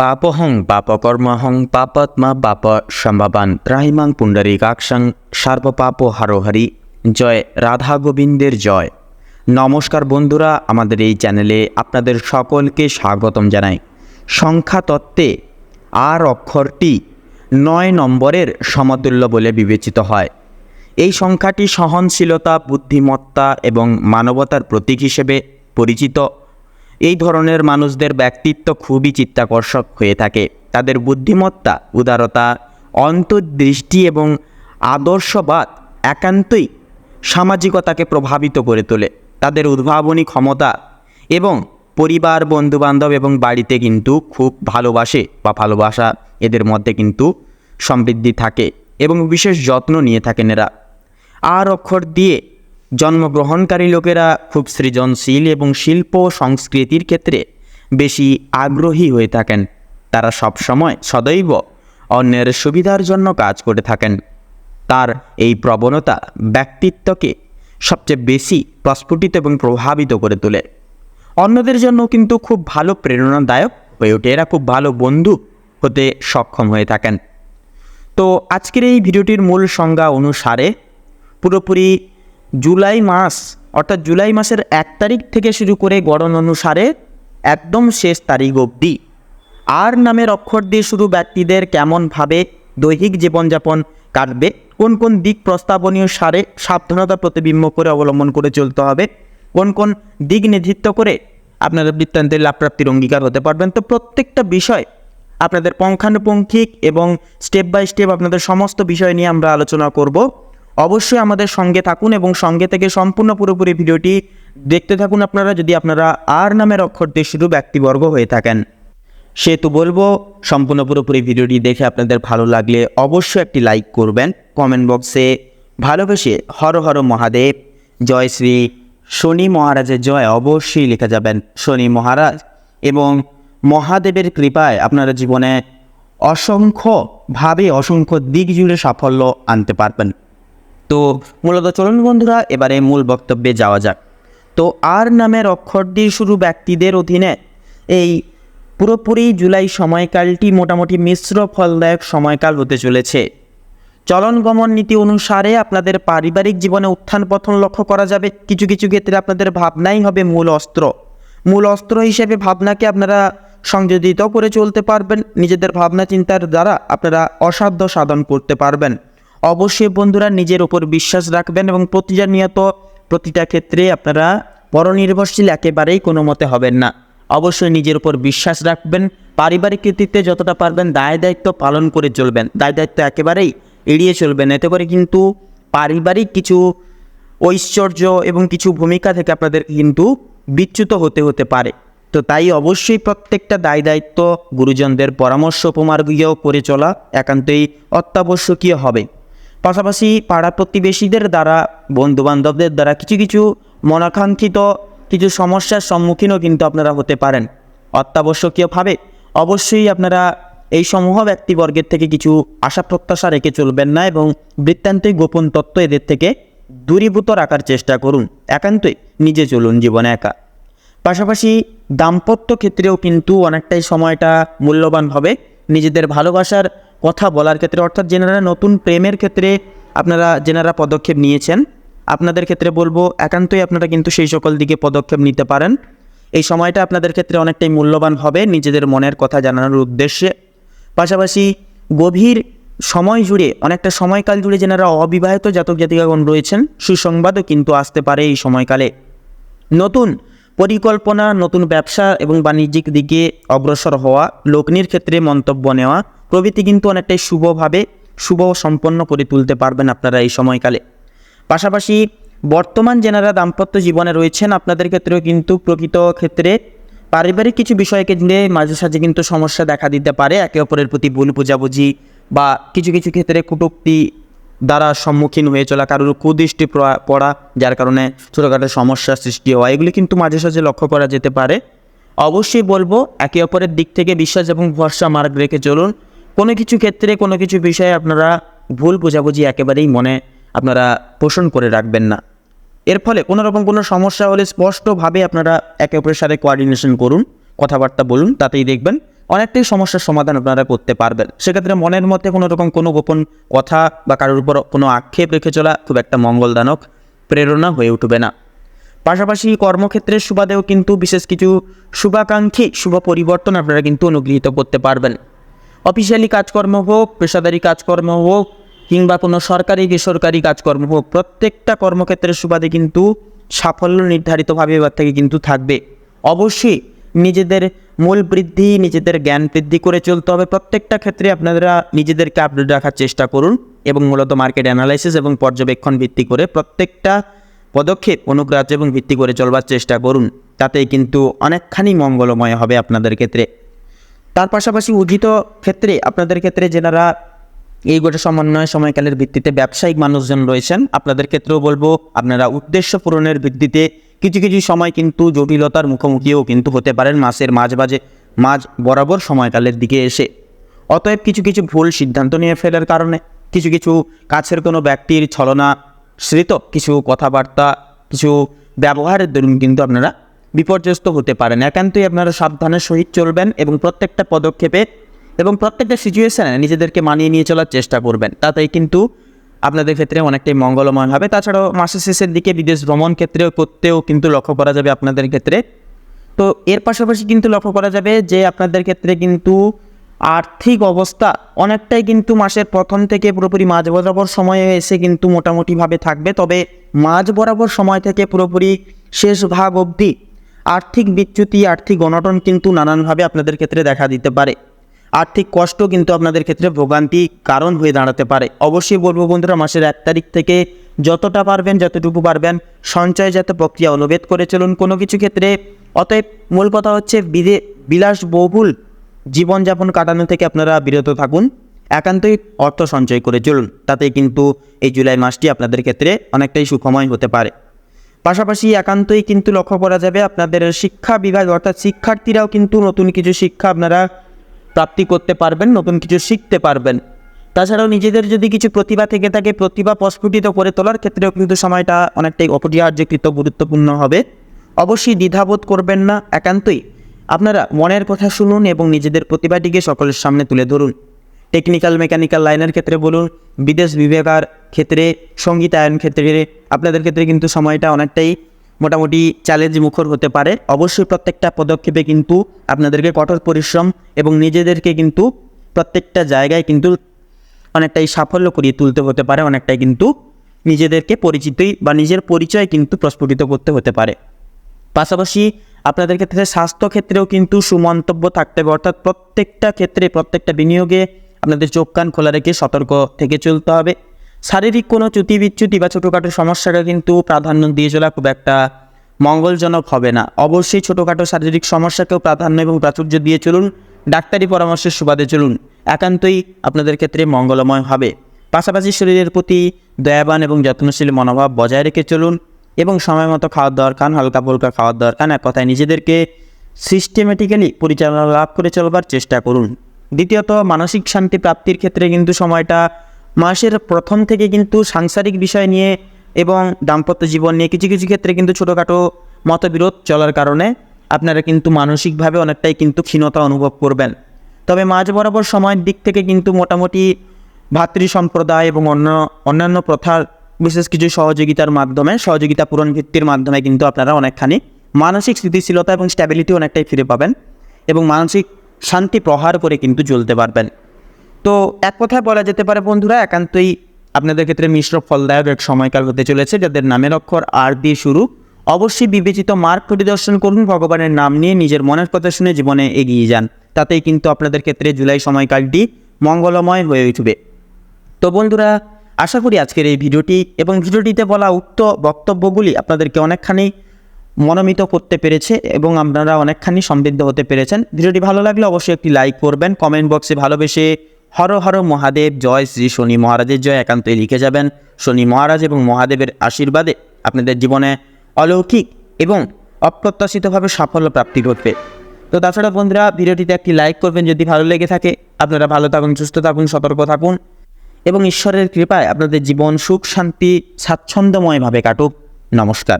পাপহং পাপকর্মহং পাপাত্মা পাপ সম্ভাবান ত্রাহিমাং পুণ্ডরীকাক্ষং সর্বপাপ হারোহরি। জয় রাধা গোবিন্দের জয়। নমস্কার বন্ধুরা, আমাদের এই চ্যানেলে আপনাদের সকলকে স্বাগতম জানাই। সংখ্যা তত্ত্বে আর অক্ষরটি 9 নম্বরের সমতুল্য বলে বিবেচিত হয়। এই সংখ্যাটি সহনশীলতা, বুদ্ধিমত্তা এবং মানবতার প্রতীক হিসেবে পরিচিত। এই ধরনের মানুষদের ব্যক্তিত্ব খুবই চিত্তাকর্ষক হয়ে থাকে। তাদের বুদ্ধিমত্তা, উদারতা, অন্তর্দৃষ্টি এবং আদর্শবাদ একান্তই সামাজিকতাকে প্রভাবিত করে তোলে। তাদের উদ্ভাবনী ক্ষমতা এবং পরিবার, বন্ধুবান্ধব এবং বাড়িতে কিন্তু খুব ভালোবাসা এদের মধ্যে কিন্তু সমৃদ্ধি থাকে এবং বিশেষ যত্ন নিয়ে থাকেন এরা। আর অক্ষর দিয়ে জন্মগ্রহণকারী লোকেরা খুব সৃজনশীল এবং শিল্প সংস্কৃতির ক্ষেত্রে বেশি আগ্রহী হয়ে থাকেন। তারা সদৈব অন্যের সুবিধার জন্য কাজ করে থাকেন। তার এই প্রবণতা ব্যক্তিত্বকে সবচেয়ে বেশি প্রস্ফুটিত এবং প্রভাবিত করে তোলে। অন্যদের জন্য কিন্তু খুব ভালো প্রেরণাদায়ক হয়ে ওঠে। এরা খুব ভালো বন্ধু হতে সক্ষম হয়ে থাকেন। তো আজকের এই ভিডিওটির মূল সংজ্ঞা অনুসারে পুরোপুরি জুলাই মাস, অর্থাৎ জুলাই মাসের 1 তারিখ থেকে শুরু করে গড়ন অনুসারে একদম শেষ তারিখ অবধি আর নামের অক্ষর দিয়ে শুরু ব্যক্তিদের কেমনভাবে দৈহিক জীবনযাপন কাটবে, কোন কোন দিক প্রস্তাবনীয় সারে সাবধানতা প্রতিবিম্ব করে অবলম্বন করে চলতে হবে, কোন কোন দিক নির্ধারিত করে আপনারা বৃত্তান্তের লাভপ্রাপ্তির অঙ্গীকার হতে পারবেন। তো প্রত্যেকটা বিষয় আপনাদের পুঙ্খানুপুঙ্খিক এবং স্টেপ বাই স্টেপ আপনাদের সমস্ত বিষয় নিয়ে আমরা আলোচনা করব। অবশ্যই আমাদের সঙ্গে থাকুন এবং সঙ্গে থেকে সম্পূর্ণ পুরোপুরি ভিডিওটি দেখতে থাকুন আপনারা, যদি আপনারা আর নামের অক্ষর দিয়ে শুরু ব্যক্তিবর্গ হয়ে থাকেন। সেহেতু বলবো সম্পূর্ণ পুরোপুরি ভিডিওটি দেখে আপনাদের ভালো লাগলে অবশ্যই একটি লাইক করবেন। কমেন্ট বক্সে ভালোবেসে হর হর মহাদেব, জয় শ্রী শনি মহারাজের জয় অবশ্যই লিখে যাবেন। শনি মহারাজ এবং মহাদেবের কৃপায় আপনারা জীবনে অসংখ্য দিক জুড়ে সাফল্য আনতে পারবেন। তো মূলত চলুন বন্ধুরা, এবারে মূল বক্তব্যে যাওয়া যাক। তো আর নামের অক্ষর দিয়ে শুরু ব্যক্তিদের অধীনে এই পুরোপুরি জুলাই সময়কালটি মোটামুটি মিশ্র ফলদায়ক সময়কাল হতে চলেছে। চলন গমন নীতি অনুসারে আপনাদের পারিবারিক জীবনে উত্থান পতন লক্ষ্য করা যাবে। কিছু কিছু ক্ষেত্রে আপনাদের ভাবনাই হবে মূল অস্ত্র হিসেবে ভাবনাকে আপনারা সংযোজিত করে চলতে পারবেন। নিজেদের ভাবনা চিন্তার দ্বারা আপনারা অসাধ্য সাধন করতে পারবেন। অবশ্যই বন্ধুরা নিজের উপর বিশ্বাস রাখবেন এবং প্রতিটা ক্ষেত্রে আপনারা পরনির্ভরশীল একেবারেই কোনো মতে হবেন না। অবশ্যই নিজের উপর বিশ্বাস রাখবেন। পারিবারিক কৃতিত্বে যতটা পারবেন দায় দায়িত্ব পালন করে চলবেন। দায় দায়িত্ব একেবারেই এড়িয়ে চলবেন। এতে করে কিন্তু পারিবারিক কিছু ঐশ্বর্য এবং কিছু ভূমিকা থেকে আপনাদের কিন্তু বিচ্যুত হতে পারে। তো তাই অবশ্যই প্রত্যেকটা দায় দায়িত্ব গুরুজনদের পরামর্শ উপমার্গীয় করে চলা একান্তই অত্যাবশ্যকীয় হবে। পাশাপাশি পাড়া প্রতিবেশীদের দ্বারা, বন্ধুবান্ধবদের দ্বারা কিছু মনাকাঙ্ক্ষিত কিছু সমস্যার সম্মুখীনও কিন্তু আপনারা হতে পারেন। অত্যাবশ্যকীয়ভাবে অবশ্যই আপনারা এই সমূহ ব্যক্তিবর্গের থেকে কিছু আশা প্রত্যাশা রেখে চলবেন না এবং বৃত্তান্তিক গোপন তত্ত্ব এদের থেকে দূরীভূত রাখার চেষ্টা করুন। একান্তই নিজে চলুন জীবনে একা। পাশাপাশি দাম্পত্য ক্ষেত্রেও কিন্তু অনেকটাই সময়টা মূল্যবান হবে। নিজেদের ভালোবাসার কথা বলার ক্ষেত্রে, অর্থাৎ যেনারা নতুন প্রেমের ক্ষেত্রে যেনারা পদক্ষেপ নিয়েছেন, আপনাদের ক্ষেত্রে বলবো একান্তই আপনারা কিন্তু সেই সকল দিকে পদক্ষেপ নিতে পারেন। এই সময়টা আপনাদের ক্ষেত্রে অনেকটাই মূল্যবান হবে নিজেদের মনের কথা জানানোর উদ্দেশ্যে। পাশাপাশি গভীর সময় জুড়ে, অনেকটা সময়কাল জুড়ে যেনারা অবিবাহিত জাতক জাতিকাগণ রয়েছেন, সুসংবাদও কিন্তু আসতে পারে এই সময়কালে। নতুন পরিকল্পনা, নতুন ব্যবসা এবং বাণিজ্যিক দিকে অগ্রসর হওয়া, লগ্নির ক্ষেত্রে মন্তব্য নেওয়া প্রভৃতি কিন্তু অনেকটাই শুভ সম্পন্ন করে তুলতে পারবেন আপনারা এই সময়কালে। পাশাপাশি বর্তমান যেনারা দাম্পত্য জীবনে রয়েছেন, আপনাদের ক্ষেত্রেও কিন্তু প্রকৃত ক্ষেত্রে পারিবারিক কিছু বিষয়কে নিয়ে মাঝে সাঝে কিন্তু সমস্যা দেখা দিতে পারে। একে অপরের প্রতি ভুল বোঝাবুঝি বা কিছু ক্ষেত্রে কটূক্তি দ্বারা সম্মুখীন হয়ে চলা, কারোর কুদৃষ্টি পড়া, যার কারণে ছোটোখাটো সমস্যার সৃষ্টি হওয়া, এগুলি কিন্তু মাঝে সাঝে লক্ষ্য করা যেতে পারে। অবশ্যই বলবো একে অপরের দিক থেকে বিশ্বাস এবং ভরসা মার্গ রেখে চলুন। কোনো কিছু ক্ষেত্রে কোনো কিছু বিষয়ে আপনারা ভুল বোঝাবুঝি একেবারেই মনে আপনারা পোষণ করে রাখবেন না। এর ফলে কোনোরকম কোনো সমস্যা হলে স্পষ্টভাবে আপনারা একে অপরের সাথে কোঅর্ডিনেশন করুন, কথাবার্তা বলুন, তাতেই দেখবেন অনেকটাই সমস্যার সমাধান আপনারা করতে পারবেন। সেক্ষেত্রে মনের মধ্যে কোনো রকম কোনো গোপন কথা বা কারোর উপর কোনো আক্ষেপ রেখে চলা খুব একটা মঙ্গলদানক প্রেরণা হয়ে উঠবে না। পাশাপাশি কর্মক্ষেত্রের সুবাদেও কিন্তু বিশেষ কিছু শুভাকাঙ্ক্ষী শুভ পরিবর্তন আপনারা কিন্তু অনুগৃহীত করতে পারবেন। অফিসিয়ালি কাজকর্ম হোক, পেশাদারি কাজকর্ম হোক, কিংবা কোনো সরকারি বেসরকারি কাজকর্ম হোক, প্রত্যেকটা কর্মক্ষেত্রের সুবাদে কিন্তু সাফল্য নির্ধারিতভাবে এবার থেকে কিন্তু থাকবে। অবশ্যই নিজেদের মূল বৃদ্ধি, নিজেদের জ্ঞান বৃদ্ধি করে চলতে হবে। প্রত্যেকটা ক্ষেত্রে আপনারা নিজেদেরকে আপডেট রাখার চেষ্টা করুন এবং মূলত মার্কেট অ্যানালাইসিস এবং পর্যবেক্ষণ ভিত্তি করে প্রত্যেকটা পদক্ষেপ অনুগ্রাহ্য এবং ভিত্তি করে চলবার চেষ্টা করুন। তাতেই কিন্তু অনেকখানি মঙ্গলময় হবে আপনাদের ক্ষেত্রে। তার পাশাপাশি উর্জিত ক্ষেত্রে আপনাদের ক্ষেত্রে যারা এই গোটা সমন্বয় সময়কালের ভিত্তিতে ব্যবসায়িক মানুষজন রয়েছেন, আপনাদের ক্ষেত্রেও বলবো আপনারা উদ্দেশ্য পূরণের ভিত্তিতে কিছু কিছু সময় কিন্তু জটিলতার মুখোমুখিও কিন্তু হতে পারেন মাসের মাঝ বরাবর সময়কালের দিকে এসে। অতএব কিছু কিছু ভুল সিদ্ধান্ত নিয়ে ফেলার কারণে, কিছু কিছু কাছের কোনো ব্যক্তির ছলনাশ্রিত কিছু কথাবার্তা, কিছু ব্যবহারের দরুন কিন্তু আপনারা বিপর্যস্ত হতে পারেন। একান্তই আপনারা সাবধানের সহিত চলবেন এবং প্রত্যেকটা পদক্ষেপে এবং প্রত্যেকটা সিচুয়েশানে নিজেদেরকে মানিয়ে নিয়ে চলার চেষ্টা করবেন। তাতেই কিন্তু আপনাদের ক্ষেত্রে অনেকটাই মঙ্গলময় হবে। তাছাড়াও মাসের শেষের দিকে বিদেশ ভ্রমণ করতেও কিন্তু লক্ষ্য করা যাবে আপনাদের ক্ষেত্রে। তো এর পাশাপাশি কিন্তু লক্ষ্য করা যাবে যে আপনাদের ক্ষেত্রে কিন্তু আর্থিক অবস্থা অনেকটাই কিন্তু মাসের প্রথম থেকে পুরোপুরি মাঝ বরাবর সময়ে এসে কিন্তু মোটামুটিভাবে থাকবে। তবে মাঝ বরাবর সময় থেকে পুরোপুরি শেষ ভাগ অবধি আর্থিক বিচ্যুতি, আর্থিক অনটন কিন্তু নানানভাবে আপনাদের ক্ষেত্রে দেখা দিতে পারে। আর্থিক কষ্ট কিন্তু আপনাদের ক্ষেত্রে ভোগান্তি কারণ হয়ে দাঁড়াতে পারে। অবশ্যই বলবো বন্ধুরা, মাসের 1 তারিখ থেকে যতটা পারবেন, যতটুকু পারবেন সঞ্চয়জাত প্রক্রিয়া অনুভেদ করে চলুন কোনো কিছু ক্ষেত্রে। অতএব মূল কথা হচ্ছে বিলাসবহুল জীবনযাপন কাটানো থেকে আপনারা বিরত থাকুন, একান্তই অর্থ সঞ্চয় করে চলুন। তাতে কিন্তু এই জুলাই মাসটি আপনাদের ক্ষেত্রে অনেকটাই সুখময় হতে পারে। পাশাপাশি একান্তই কিন্তু লক্ষ্য করা যাবে আপনাদের শিক্ষা বিভাগ অর্থাৎ শিক্ষার্থীরাও কিন্তু নতুন কিছু শিক্ষা আপনারা প্রাপ্তি করতে পারবেন, নতুন কিছু শিখতে পারবেন। তাছাড়াও নিজেদের যদি কিছু প্রতিভা থেকে থাকে, প্রতিভা প্রস্ফুটিত করে তোলার ক্ষেত্রেও কিন্তু সময়টা অনেকটাই অপরিহার্যকৃত গুরুত্বপূর্ণ হবে। অবশ্যই দ্বিধাবোধ করবেন না, একান্তই আপনারা মনের কথা শুনুন এবং নিজেদের প্রতিভাটিকে সকলের সামনে তুলে ধরুন। টেকনিক্যাল মেকানিক্যাল লাইনের ক্ষেত্রে বলুন, বিদেশ বিভাগের ক্ষেত্রে, সঙ্গীতায়ন ক্ষেত্রে আপনাদের ক্ষেত্রে কিন্তু সময়টা অনেকটাই মোটামুটি চ্যালেঞ্জ মুখর হতে পারে। অবশ্যই প্রত্যেকটা পদক্ষেপে কিন্তু আপনাদেরকে কঠোর পরিশ্রম এবং নিজেদেরকে কিন্তু প্রত্যেকটা জায়গায় কিন্তু অনেকটাই সাফল্য করিয়ে তুলতে হতে পারে, অনেকটাই কিন্তু নিজেদেরকে পরিচিতই বা নিজের পরিচয় কিন্তু প্রস্ফুটিত করতে হতে পারে। পাশাপাশি আপনাদের ক্ষেত্রে স্বাস্থ্য ক্ষেত্রেও কিন্তু সুমন্তব্য থাকতে হবে, অর্থাৎ প্রত্যেকটা ক্ষেত্রে প্রত্যেকটা বিনিয়োগে আপনাদের চোখ কান খোলা রেখে সতর্ক থেকে চলতে হবে। শারীরিক কোনো চ্যুতি বিচ্যুতি বা ছোটোখাটো সমস্যাটা কিন্তু প্রাধান্য দিয়ে চলা খুব একটা মঙ্গলজনক হবে না। অবশ্যই ছোটোখাটো শারীরিক সমস্যাকেও প্রাধান্য এবং প্রাচুর্য দিয়ে চলুন, ডাক্তারি পরামর্শের সুবাদে চলুন, একান্তই আপনাদের ক্ষেত্রে মঙ্গলময় হবে। পাশাপাশি শরীরের প্রতি দয়াবান এবং যত্নশীল মনোভাব বজায় রেখে চলুন এবং সময় মতো খাওয়ার দরকার, হালকা ফুলকা খাওয়ার দরকার, এক কথায় নিজেদেরকে সিস্টেমেটিক্যালি পরিচালনা লাভ করে চলবার চেষ্টা করুন। দ্বিতীয়ত, মানসিক শান্তি প্রাপ্তির ক্ষেত্রে কিন্তু সময়টা মাসের প্রথম থেকে কিন্তু সাংসারিক বিষয় নিয়ে এবং দাম্পত্য জীবন নিয়ে কিছু কিছু ক্ষেত্রে কিন্তু ছোটোখাটো মতবিরোধ চলার কারণে আপনারা কিন্তু মানসিকভাবে অনেকটাই কিন্তু ক্ষীণতা অনুভব করবেন। তবে মাঝ বরাবর সময়ের দিক থেকে কিন্তু মোটামুটি ভাতৃ সম্প্রদায় এবং অন্যান্য প্রথার বিশেষ কিছু সহযোগিতা পূরণ ভিত্তির মাধ্যমে কিন্তু আপনারা অনেকখানি মানসিক স্থিতিশীলতা এবং স্ট্যাবিলিটি অনেকটাই ফিরে পাবেন এবং মানসিক শান্তি প্রহার করে কিন্তু চলতে পারবেন। তো এক কথায় বলা যেতে পারে বন্ধুরা, একান্তই আপনাদের ক্ষেত্রে মিশ্র ফলদায়ক এক সময়কাল হতে চলেছে। যাদের নামের অক্ষর আর দিয়ে শুরু, অবশ্যই বিবেচিত মার্গ পরিদর্শন করুন, ভগবানের নাম নিয়ে নিজের মনের কথা শুনে জীবনে এগিয়ে যান। তাতেই কিন্তু আপনাদের ক্ষেত্রে জুলাই সময়কালটি মঙ্গলময় হয়ে উঠবে। তো বন্ধুরা, আশা করি আজকের এই ভিডিওটি এবং ভিডিওটিতে বলা উক্ত বক্তব্যগুলি আপনাদেরকে অনেকখানি মনোমিত করতে পেরেছে এবং আপনারা অনেকখানি সমৃদ্ধ হতে পেরেছেন। ভিডিওটি ভালো লাগলে অবশ্যই একটি লাইক করবেন, কমেন্ট বক্সে ভালোবেসে হর হর মহাদেব, জয় শ্রী শনি মহারাজের জয় একান্তই লিখে যাবেন। শনি মহারাজ এবং মহাদেবের আশীর্বাদে আপনাদের জীবনে অলৌকিক এবং অপ্রত্যাশিতভাবে সাফল্য প্রাপ্তি ঘটবে। তো তাছাড়া বন্ধুরা, ভিডিওটিতে একটি লাইক করবেন যদি ভালো লেগে থাকে। আপনারা ভালো থাকুন, সুস্থ থাকুন, সতর্ক থাকুন এবং ঈশ্বরের কৃপায় আপনাদের জীবন সুখ শান্তি স্বাচ্ছন্দ্যময়ভাবে কাটুক। নমস্কার।